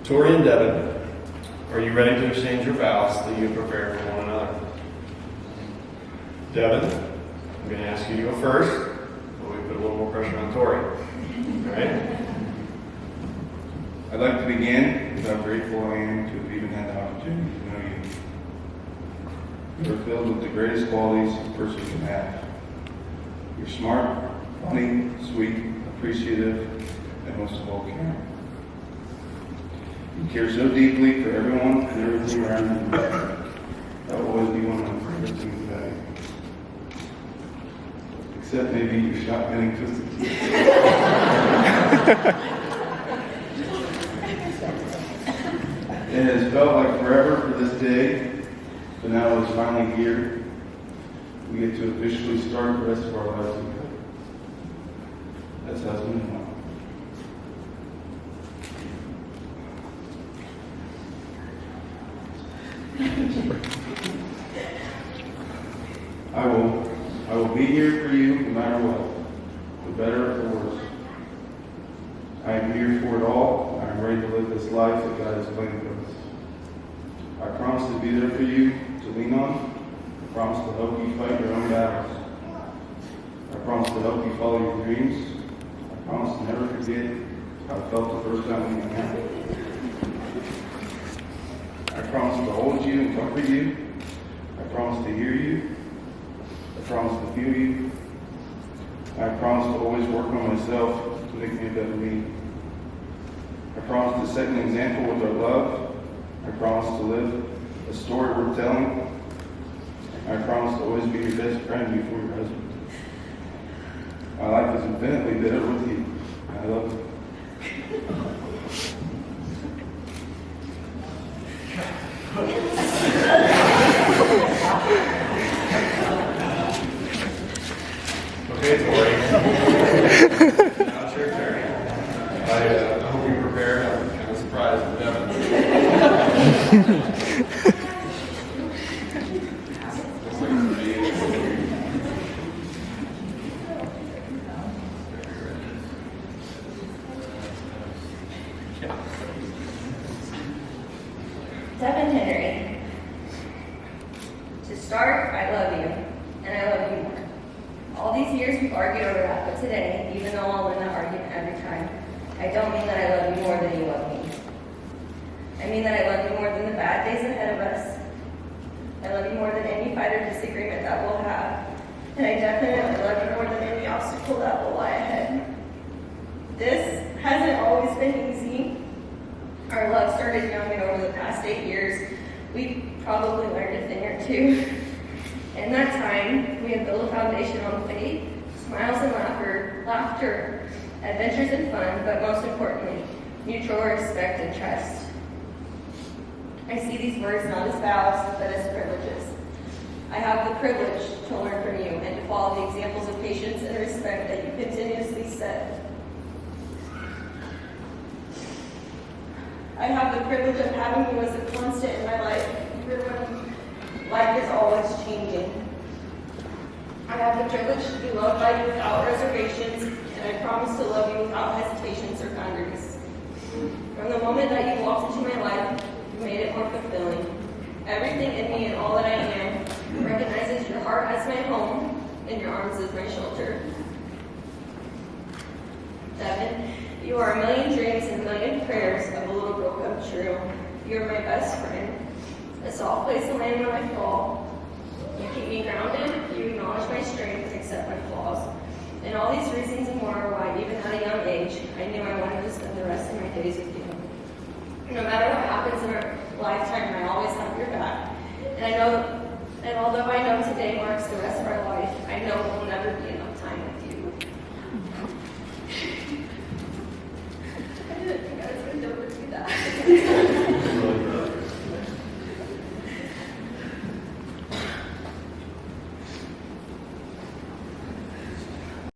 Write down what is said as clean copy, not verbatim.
Torie and Devin, are you ready to exchange your vows that you have prepared for one another? Devin, I'm going to ask you to go first, but we put a little more pressure on Torie. All right? I'd like to begin with how grateful I am to have even had the opportunity to know you. You are filled with the greatest qualities a person can have. You're smart, funny, sweet, appreciative, and most of all caring. You care so deeply for everyone and everything around you. That will always be one of my favorite things about you. Except maybe your shotgunning twisted teeth. It has felt like forever for this day, but now it's finally here. We get to officially start the rest of our lives together. That's husband and wife. I will be here for you no matter what, for better or for worse. I am here for it all. I am ready to live this life that God has planned for us. I promise to be there for you, to lean on. I promise to help you fight your own battles. I promise to help you follow your dreams. I promise to never forget how I felt the first time we met. I promise to hold you and comfort you. I promise to hear you. I promise to feel you. I promise to always work on myself to make me a better me. I promise to set an example with our love. I promise to live a story worth telling. I promise to always be your best friend before your husband. My life is infinitely better with you. I love you. Okay, Torie. Now it's your turn. I hope you're prepared. I'm kind of surprised with Devin. Devin Henry. To start, I love you, and I love you more. All these years we've argued over that, but today, even though I'll win that argument every time, I don't mean that I love you more than you love me. I mean that I love you more than the bad days ahead of us. I love you more than any fight or disagreement that we'll have. And I definitely love you more than any obstacle that will lie ahead. This hasn't always been easy. Our love started young, and over the past 8 years, we've probably learned a thing or two. In that time, we have built a foundation on faith, smiles and laughter, adventures and fun, but most importantly, mutual respect and trust. I see these words not as vows, but as privileges. I have the privilege to learn from you and to follow the examples of patience and respect that you continuously set. I have the privilege of having you as a constant in my life, even when life is always changing. I have the privilege to be loved by you without reservations, and I promise to love you without hesitations or boundaries. From the moment that you walked into my life, you made it more fulfilling. Everything in me and all that I am recognizes your heart as my home and your arms as my shelter. Devin, you are a million dreams and a million prayers of a little girl come true. You are my best friend, a soft place to land when I fall. You keep me grounded, you acknowledge my strengths, accept my flaws. And all these reasons and more are why, even at a young age, I knew I wanted to spend the rest of my days with you. No matter what happens in our lifetime, I always have your back. And although I know today marks the rest of our life, I know it will never be enough.